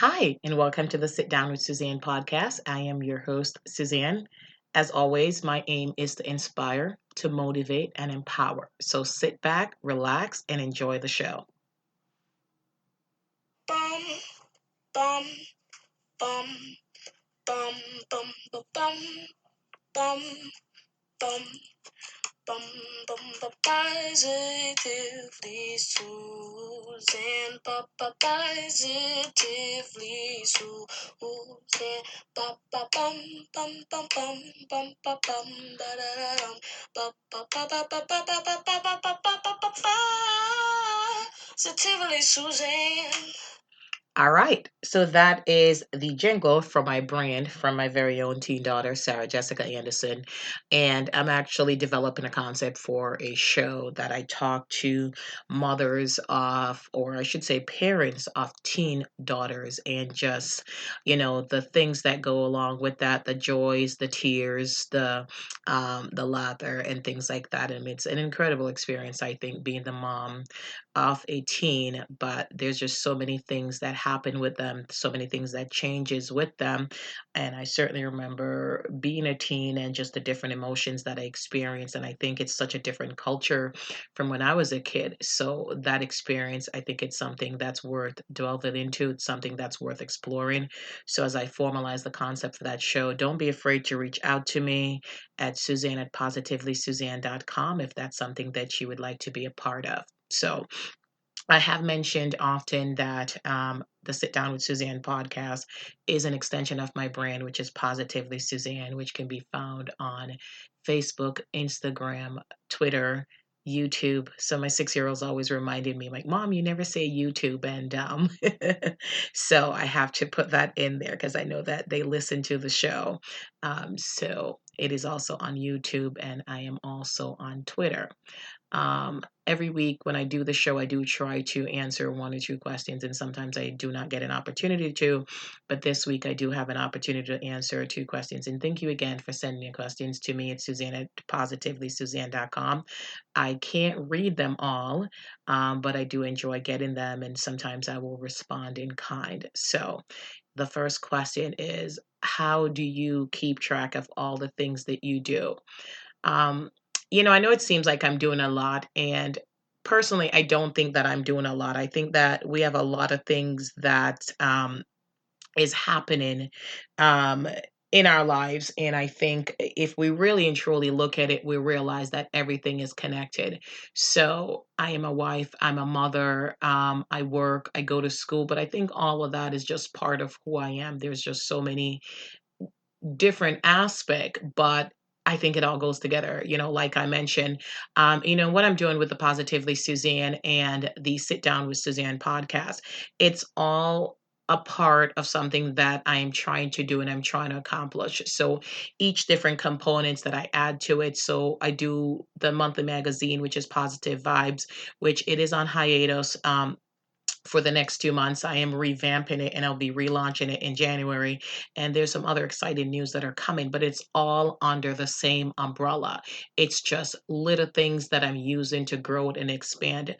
Hi, and welcome to the Sit Down with Suzanne podcast. I am your host, Suzanne. As always, my aim is to inspire, to motivate, and empower. So sit back, relax, and enjoy the show. Bum, bum, bum, bum, bum, bum, bum, bum, bum, bum, bum, positively Susan, positively Susan, ba ba bum bum bum bum bum ba bum ba da da dum ba ba ba ba ba ba ba ba ba ba ba ba ba ba positively Suzanne. All right. So that is the jingle for my brand from my very own teen daughter, Sarah Jessica Anderson. And I'm actually developing a concept for a show that I talk to mothers of, or I should say, parents of teen daughters, and just, the things that go along with that, the joys, the tears, the laughter, and things like that. And it's an incredible experience, I think, being the mom of a teen, but there's just so many things that happen with them, so many things that changes with them. And I certainly remember being a teen and just the different emotions that I experienced. And I think it's such a different culture from when I was a kid. So that experience, I think it's something that's worth delving into. It's something that's worth exploring. So as I formalize the concept for that show, don't be afraid to reach out to me at Suzanne at positivelysuzanne.com if that's something that you would like to be a part of. So I have mentioned often that the Sit Down with Suzanne podcast is an extension of my brand, which is Positively Suzanne, which can be found on Facebook, Instagram, Twitter, YouTube. So my 6 year old's always reminded me, like, Mom, you never say YouTube. And so I have to put that in there because I know that they listen to the show. So it is also on YouTube, and I am also on Twitter. Every week when I do the show, I do try to answer one or two questions, and sometimes I do not get an opportunity to. But this week, I do have an opportunity to answer two questions. And thank you again for sending your questions to me at Suzanne at positivelysuzanne.com. I can't read them all, but I do enjoy getting them, and sometimes I will respond in kind. So the first question is, how do you keep track of all the things that you do? Um, I know it seems like I'm doing a lot, and personally, I don't think that I'm doing a lot. I think that we have a lot of things that is happening um, in our lives, and I think if we really and truly look at it, we realize that everything is connected. So I am a wife, I'm a mother, I work, I go to school, but I think all of that is just part of who I am. There's just so many different aspect, but I think it all goes together. Like I mentioned, what I'm doing with the Positively Suzanne and the Sit Down with Suzanne podcast, it's all a part of something that I am trying to do and I'm trying to accomplish. So each different components that I add to it. So I do the monthly magazine, which is Positive Vibes, which it is on hiatus. For the next 2 months. I am revamping it and I'll be relaunching it in January. And there's some other exciting news that are coming, but it's all under the same umbrella. It's just little things that I'm using to grow it and expand it.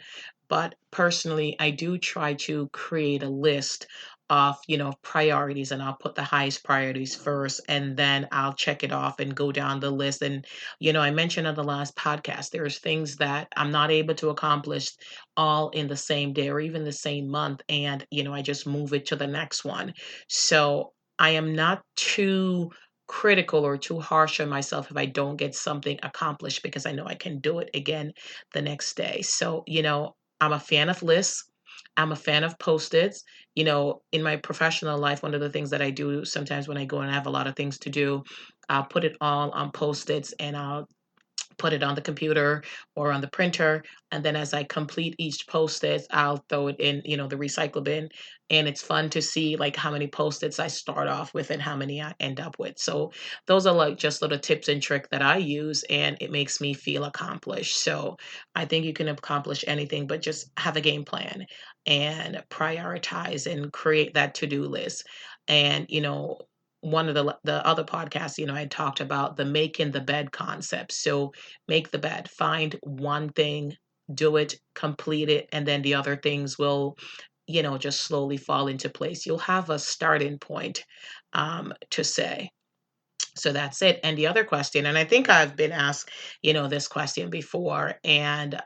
But personally, I do try to create a list of, priorities, and I'll put the highest priorities first, and then I'll check it off and go down the list. And, I mentioned on the last podcast, there's things that I'm not able to accomplish all in the same day or even the same month, and I just move it to the next one. So I am not too critical or too harsh on myself if I don't get something accomplished, because I know I can do it again the next day. So I'm a fan of lists. I'm a fan of post-its. In my professional life, one of the things that I do sometimes when I go and I have a lot of things to do, I'll put it all on post-its and I'll put it on the computer or on the printer. And then as I complete each post-it, I'll throw it in, the recycle bin. And it's fun to see like how many post-its I start off with and how many I end up with. So those are like just little tips and tricks that I use, and it makes me feel accomplished. So I think you can accomplish anything, but just have a game plan and prioritize and create that to-do list. And, one of the other podcasts, I talked about the making the bed concept. So make the bed, find one thing, do it, complete it, and then the other things will, just slowly fall into place. You'll have a starting point to say. So that's it. And the other question, and I think I've been asked, this question before, and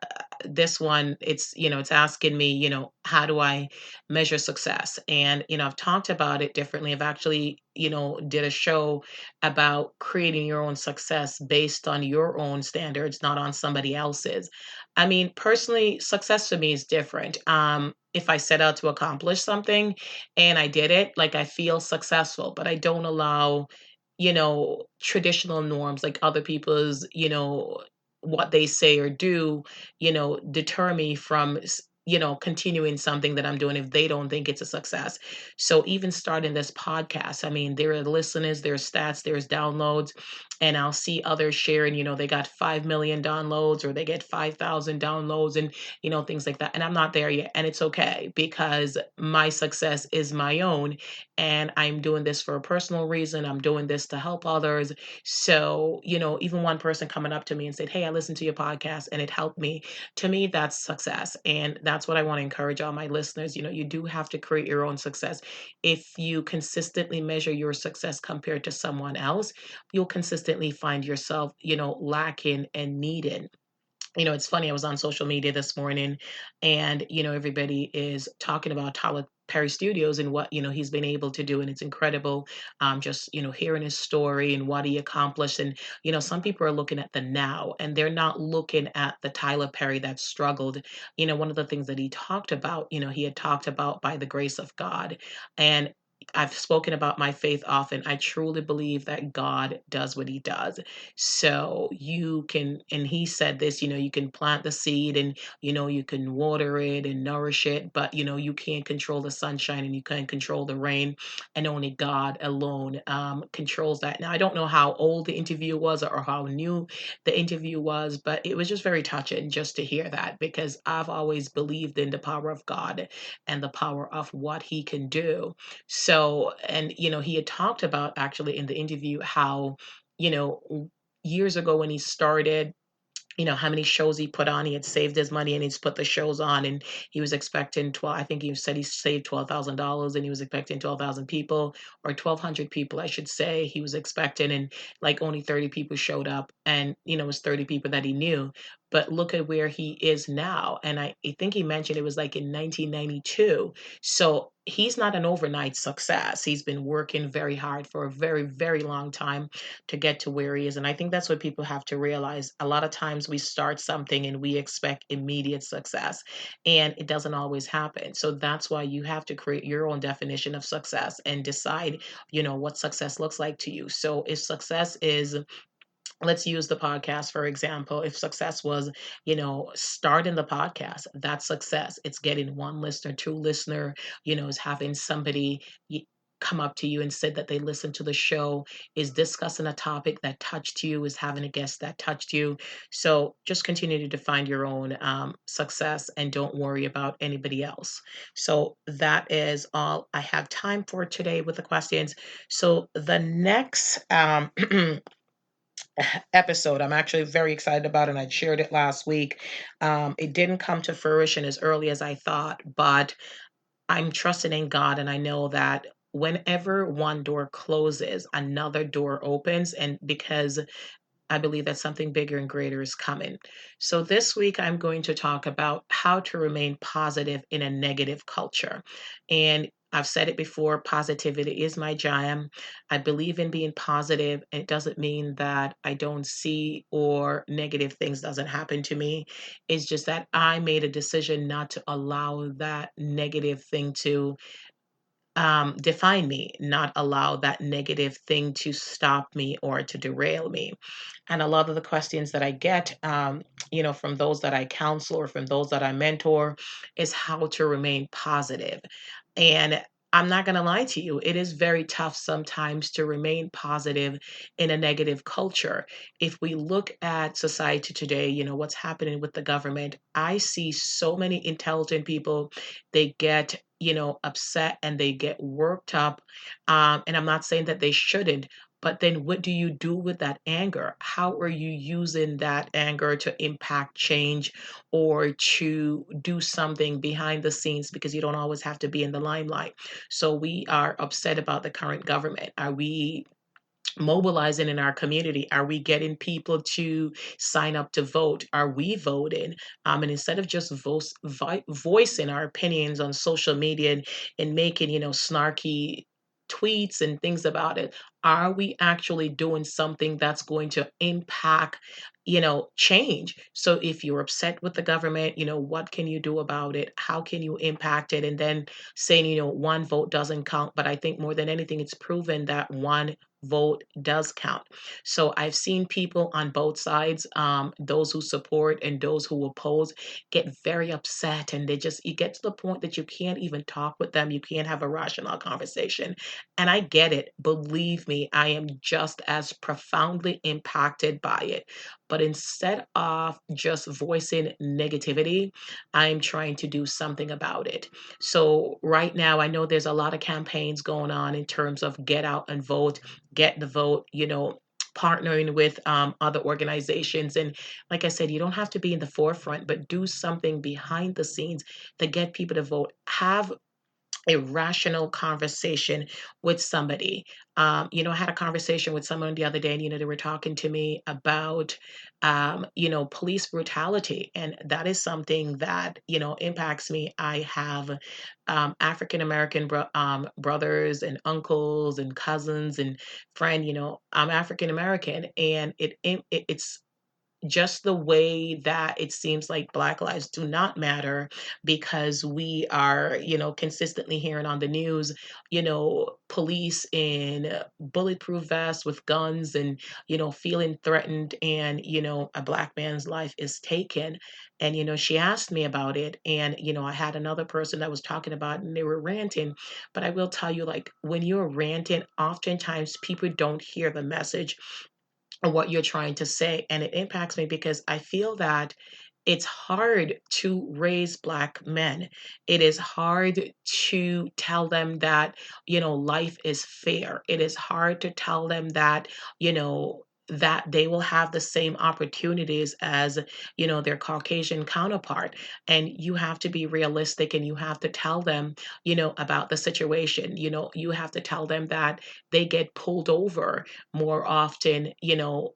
this one, it's asking me, how do I measure success? And, I've talked about it differently. I've actually, did a show about creating your own success based on your own standards, not on somebody else's. I mean, personally, success for me is different. If I set out to accomplish something and I did it, like I feel successful, but I don't allow traditional norms like other people's, what they say or do, deter me from, continuing something that I'm doing if they don't think it's a success. So even starting this podcast, I mean, there are listeners, there's stats, there's downloads, and I'll see others sharing, they got 5 million downloads or they get 5,000 downloads and, things like that. And I'm not there yet. And it's okay because my success is my own and I'm doing this for a personal reason. I'm doing this to help others. So, even one person coming up to me and said, "Hey, I listened to your podcast and it helped me." To me, that's success. And that's what I want to encourage all my listeners. You do have to create your own success. If you consistently measure your success compared to someone else, you'll consistently find yourself, lacking and needing. It's funny. I was on social media this morning, and everybody is talking about Tyler Perry Studios and what he's been able to do, and it's incredible. Just hearing his story and what he accomplished, and some people are looking at the now, and they're not looking at the Tyler Perry that struggled. One of the things that he talked about, he had talked about by the grace of God, and I've spoken about my faith often. I truly believe that God does what he does. So you can, and he said this, you can plant the seed and, you can water it and nourish it, but, you can't control the sunshine and you can't control the rain. And only God alone controls that. Now, I don't know how old the interview was or how new the interview was, but it was just very touching just to hear that because I've always believed in the power of God and the power of what he can do. So, and, he had talked about actually in the interview how, you know, years ago when he started, how many shows he put on. He had saved his money and he's put the shows on and he was expecting 12, I think he said he saved $12,000 and he was expecting 12,000 people or 1,200 people, I should say, he was expecting and like only 30 people showed up and, it was 30 people that he knew. But look at where he is now. And I think he mentioned it was like in 1992. So he's not an overnight success. He's been working very hard for a very, very long time to get to where he is. And I think that's what people have to realize. A lot of times we start something and we expect immediate success, and it doesn't always happen. So that's why you have to create your own definition of success and decide, what success looks like to you. So if success is, let's use the podcast for example. If success was, starting the podcast, that's success. It's getting one listener, two listener, is having somebody come up to you and said that they listened to the show, is discussing a topic that touched you, is having a guest that touched you. So just continue to define your own success and don't worry about anybody else. So that is all I have time for today with the questions. So the next episode I'm actually very excited about, and I shared it last week. It didn't come to fruition as early as I thought, but I'm trusting in God, and I know that whenever one door closes, another door opens. And because I believe that something bigger and greater is coming. So, this week, I'm going to talk about how to remain positive in a negative culture. And I've said it before, positivity is my jam. I believe in being positive. It doesn't mean that I don't see or negative things doesn't happen to me. It's just that I made a decision not to allow that negative thing to define me, not allow that negative thing to stop me or to derail me. And a lot of the questions that I get, from those that I counsel or from those that I mentor, is how to remain positive. And I'm not going to lie to you, it is very tough sometimes to remain positive in a negative culture. If we look at society today, what's happening with the government, I see so many intelligent people, they get upset and they get worked up. And I'm not saying that they shouldn't, But then what do you do with that anger? How are you using that anger to impact change or to do something behind the scenes, because you don't always have to be in the limelight? So we are upset about the current government. Are we mobilizing in our community? Are we getting people to sign up to vote? Are we voting? And instead of just voicing our opinions on social media and making, snarky tweets and things about it, are we actually doing something that's going to impact, change? So if you're upset with the government, what can you do about it? How can you impact it? And then saying, one vote doesn't count. But I think more than anything, it's proven that one vote does count. So I've seen people on both sides, those who support and those who oppose, get very upset, and you get to the point that you can't even talk with them. You can't have a rational conversation. And I get it. Believe me, I am just as profoundly impacted by it. But instead of just voicing negativity, I'm trying to do something about it. So right now, I know there's a lot of campaigns going on in terms of get out and vote, get the vote, partnering with other organizations. And like I said, you don't have to be in the forefront, but do something behind the scenes to get people to vote. Have a rational conversation with somebody. I had a conversation with someone the other day, and they were talking to me about, police brutality, and that is something that impacts me. I have African American brothers and uncles and cousins and friend. I'm African American, and it's just the way that it seems like Black lives do not matter, because we are, consistently hearing on the news, police in bulletproof vests with guns and, feeling threatened, and, a Black man's life is taken. And, she asked me about it. And, I had another person that was talking about it, and they were ranting. But I will tell you, like, when you're ranting, oftentimes people don't hear the message or what you're trying to say. And it impacts me because I feel that it's hard to raise Black men. It is hard to tell them that, life is fair. It is hard to tell them that, that they will have the same opportunities as, their Caucasian counterpart. And you have to be realistic, and you have to tell them, about the situation. You have to tell them that they get pulled over more often,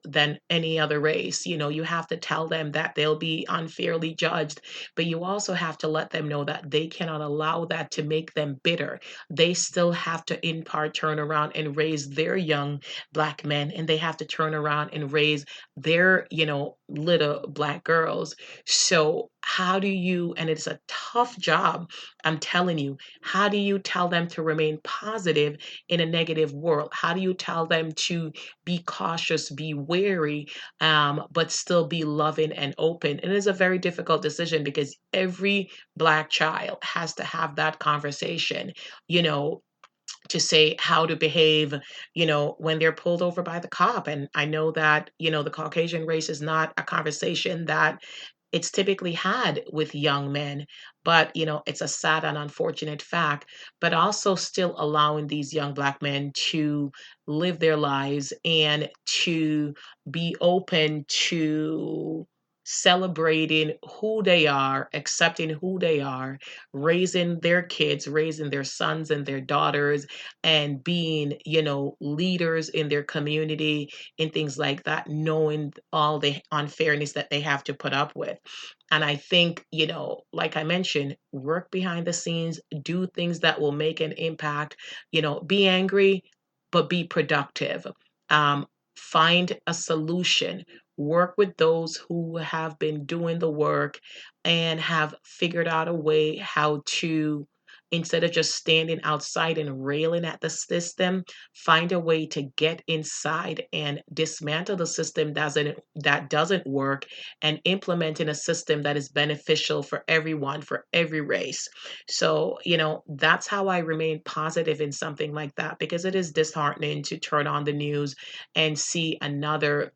than any other race. You have to tell them that they'll be unfairly judged, but you also have to let them know that they cannot allow that to make them bitter. They still have to, in part, turn around and raise their young Black men, and they have to turn around and raise their, little Black girls. So, how do you, and it's a tough job, I'm telling you, how do you tell them to remain positive in a negative world? How do you tell them to be cautious, be wary, but still be loving and open? It is a very difficult decision, because every Black child has to have that conversation, you know, to say how to behave, when they're pulled over by the cop. And I know that, the Caucasian race is not a conversation that it's typically had with young men, but it's a sad and unfortunate fact. But also still allowing these young Black men to live their lives and to be open to celebrating who they are, accepting who they are, raising their kids, raising their sons and their daughters, and being, leaders in their community and things like that, knowing all the unfairness that they have to put up with. And I think, like I mentioned, work behind the scenes, do things that will make an impact, be angry, but be productive. Um, Find a solution, work with those who have been doing the work and have figured out a way how to, instead of just standing outside and railing at the system, find a way to get inside and dismantle the system that doesn't work, and implementing a system that is beneficial for everyone, for every race. So, that's how I remain positive in something like that, because it is disheartening to turn on the news and see another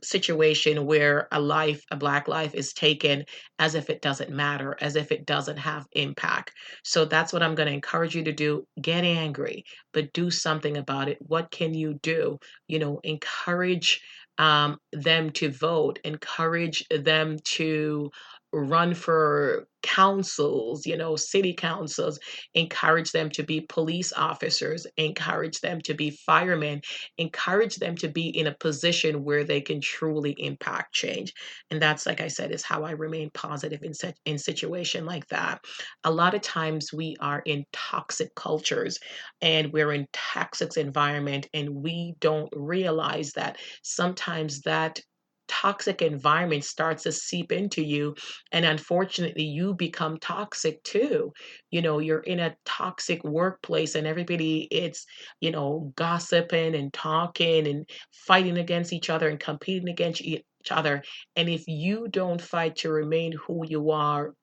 situation where a black life is taken as if it doesn't matter, as if it doesn't have impact. So that's what I'm going to encourage you to do. Get angry, but do something about it. What can you do? Encourage them to vote, encourage them to run for councils, city councils, encourage them to be police officers, encourage them to be firemen, encourage them to be in a position where they can truly impact change. And that's, like I said, is how I remain positive in situation like that. A lot of times we are in toxic cultures and we're in toxic environment, and we don't realize that sometimes that toxic environment starts to seep into you, and unfortunately you become toxic too. You're in a toxic workplace and everybody, it's gossiping and talking and fighting against each other and competing against each other. And if you don't fight to remain who you are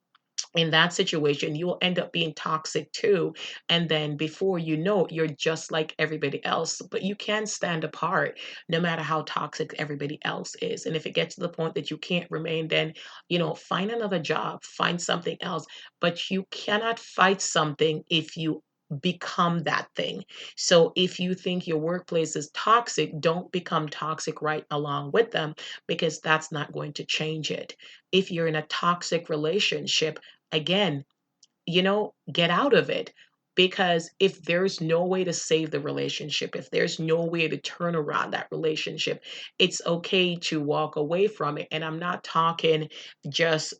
in that situation, you'll end up being toxic too. And then before you know it, you're just like everybody else. But you can stand apart no matter how toxic everybody else is. And if it gets to the point that you can't remain, then, find another job, find something else. But you cannot fight something if you become that thing. So if you think your workplace is toxic, don't become toxic right along with them, because that's not going to change it. If you're in a toxic relationship, again, get out of it. Because if there's no way to save the relationship, if there's no way to turn around that relationship, it's okay to walk away from it. And I'm not talking just,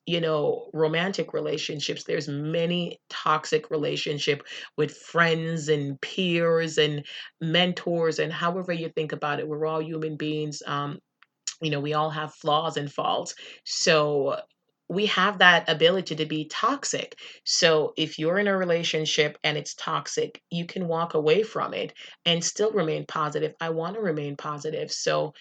romantic relationships. There's many toxic relationship with friends and peers and mentors, and however you think about it, we're all human beings. We all have flaws and faults. So we have that ability to be toxic. So if you're in a relationship and it's toxic, you can walk away from it and still remain positive. I want to remain positive. So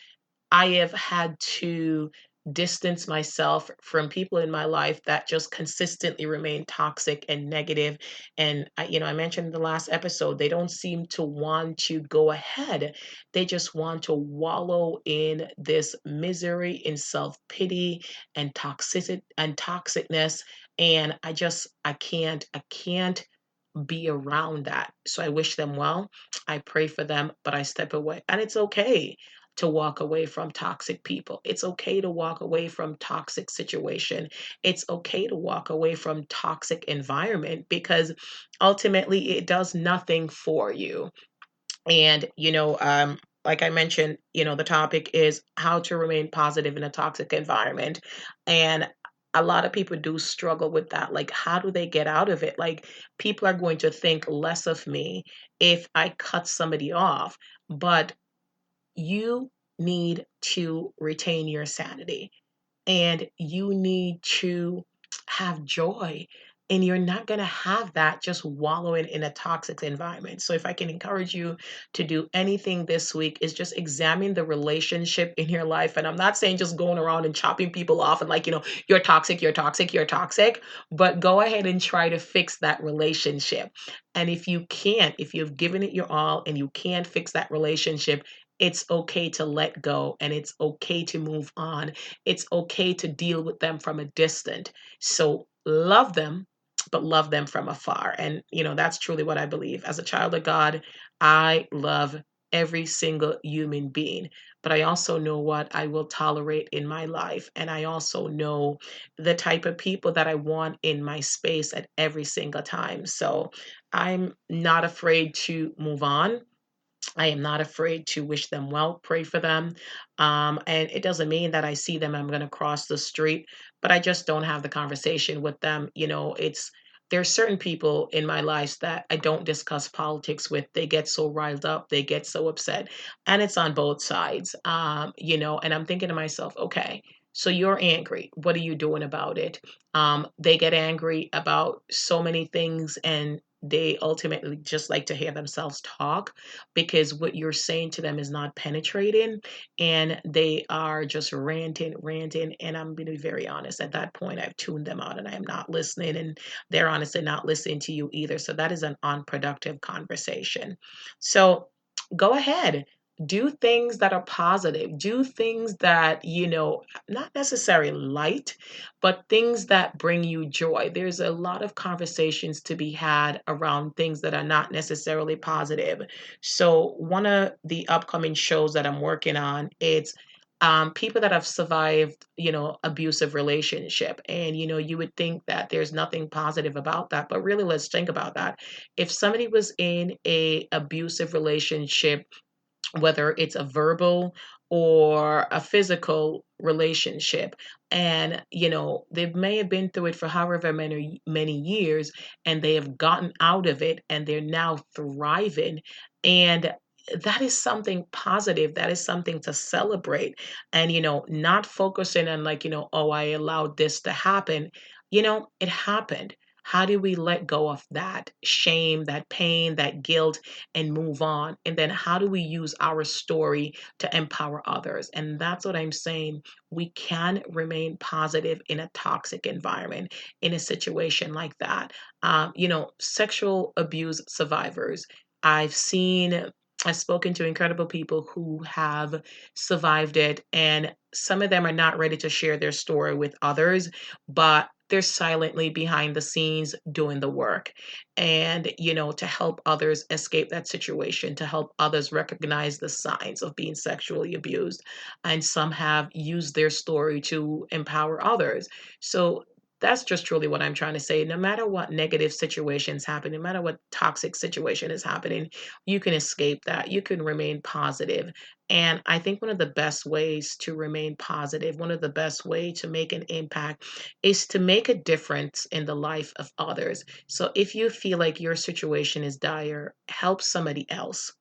I have had to distance myself from people in my life that just consistently remain toxic and negative. And I mentioned in the last episode, they don't seem to want to go ahead. They just want to wallow in this misery, in self-pity and toxicness. And I can't be around that. So I wish them well. I pray for them, but I step away. And it's okay to walk away from toxic people. It's okay to walk away from toxic situation. It's okay to walk away from toxic environment, because ultimately it does nothing for you. And, like I mentioned, the topic is how to remain positive in a toxic environment. And a lot of people do struggle with that. Like, how do they get out of it? Like, people are going to think less of me if I cut somebody off. But you need to retain your sanity, and you need to have joy. And you're not going to have that just wallowing in a toxic environment. So, if I can encourage you to do anything this week, is just examine the relationship in your life. And I'm not saying just going around and chopping people off and, like, you're toxic, you're toxic, you're toxic, but go ahead and try to fix that relationship. And if you can't, if you've given it your all and you can't fix that relationship, it's okay to let go, and it's okay to move on. It's okay to deal with them from a distance. So love them, but love them from afar. And, that's truly what I believe. As a child of God, I love every single human being, but I also know what I will tolerate in my life. And I also know the type of people that I want in my space at every single time. So I'm not afraid to move on. I am not afraid to wish them well, pray for them. And it doesn't mean that I see them, I'm going to cross the street, but I just don't have the conversation with them. There's certain people in my life that I don't discuss politics with. They get so riled up, they get so upset, and it's on both sides. And I'm thinking to myself, okay, so you're angry. What are you doing about it? They get angry about so many things, and they ultimately just like to hear themselves talk, because what you're saying to them is not penetrating, and they are just ranting. And I'm going to be very honest. At that point, I've tuned them out and I am not listening, and they're honestly not listening to you either. So that is an unproductive conversation. So go ahead. do things that are positive, do things that, not necessarily light, but things that bring you joy. There's a lot of conversations to be had around things that are not necessarily positive. So one of the upcoming shows that I'm working on, it's people that have survived, abusive relationship. And, you would think that there's nothing positive about that, but really let's think about that. If somebody was in a abusive relationship, whether it's a verbal or a physical relationship, and they may have been through it for however many years, and they have gotten out of it and they're now thriving, and that is something positive, that is something to celebrate. And not focusing on, like, oh, I allowed this to happen. It happened. How do we let go of that shame, that pain, that guilt, and move on? And then how do we use our story to empower others? And that's what I'm saying. We can remain positive in a toxic environment, in a situation like that. Sexual abuse survivors, I've seen, I've spoken to incredible people who have survived it, and some of them are not ready to share their story with others, but they're silently behind the scenes doing the work. And, to help others escape that situation, to help others recognize the signs of being sexually abused. And some have used their story to empower others. So that's just truly what I'm trying to say. No matter what negative situations happen, no matter what toxic situation is happening, you can escape that. You can remain positive. And I think one of the best ways to remain positive, one of the best way to make an impact, is to make a difference in the life of others. So if you feel like your situation is dire, help somebody else.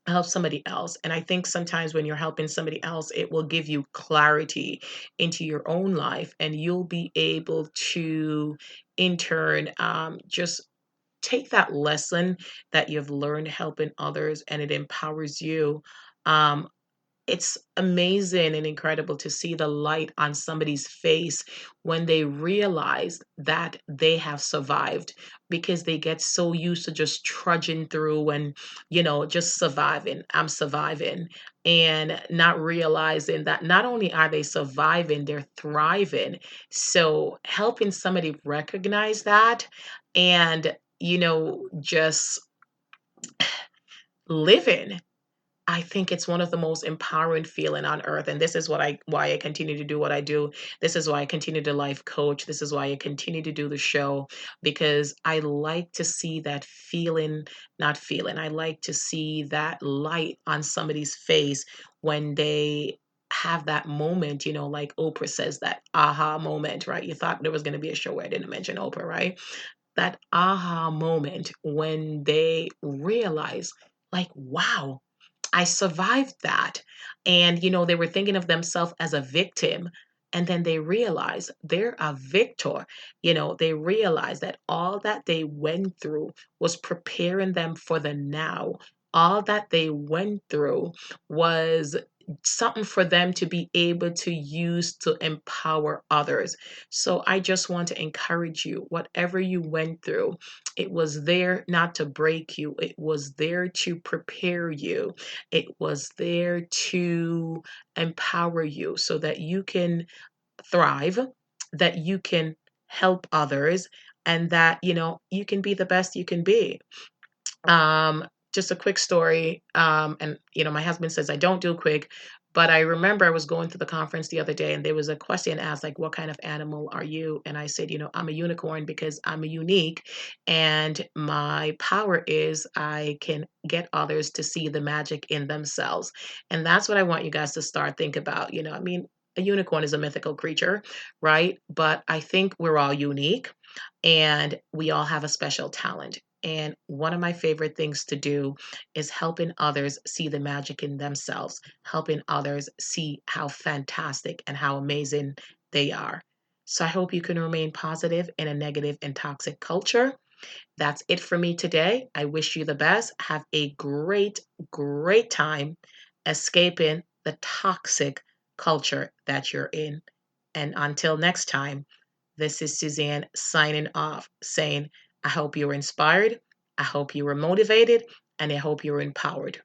Help somebody else. And I think sometimes when you're helping somebody else, it will give you clarity into your own life, and you'll be able to, in turn, just take that lesson that you've learned helping others, and it empowers you. Um, it's amazing and incredible to see the light on somebody's face when they realize that they have survived, because they get so used to just trudging through and, just surviving. I'm surviving. And not realizing that not only are they surviving, they're thriving. So helping somebody recognize that, and, just living, I think it's one of the most empowering feeling on earth. And this is why I continue to do what I do. This is why I continue to life coach. This is why I continue to do the show, because I like to see that feeling, not feeling. I like to see that light on somebody's face when they have that moment, like Oprah says, that aha moment, right? You thought there was going to be a show where I didn't mention Oprah, right? That aha moment when they realize, like, wow, I survived that. And, they were thinking of themselves as a victim. And then they realize they're a victor. They realize that all that they went through was preparing them for the now. All that they went through was something for them to be able to use to empower others. So I just want to encourage you, whatever you went through, it was there not to break you, it was there to prepare you, it was there to empower you so that you can thrive, that you can help others, and that, you can be the best you can be. Just a quick story. And my husband says I don't do quick, but I remember I was going to the conference the other day, and there was a question asked, like, what kind of animal are you? And I said, I'm a unicorn because I'm a unique, and my power is I can get others to see the magic in themselves. And that's what I want you guys to start think about. I mean, a unicorn is a mythical creature, right? But I think we're all unique, and we all have a special talent. And one of my favorite things to do is helping others see the magic in themselves, helping others see how fantastic and how amazing they are. So I hope you can remain positive in a negative and toxic culture. That's it for me today. I wish you the best. Have a great, great time escaping the toxic culture that you're in. And until next time, this is Suzanne signing off, saying, I hope you were inspired, I hope you were motivated, and I hope you were empowered.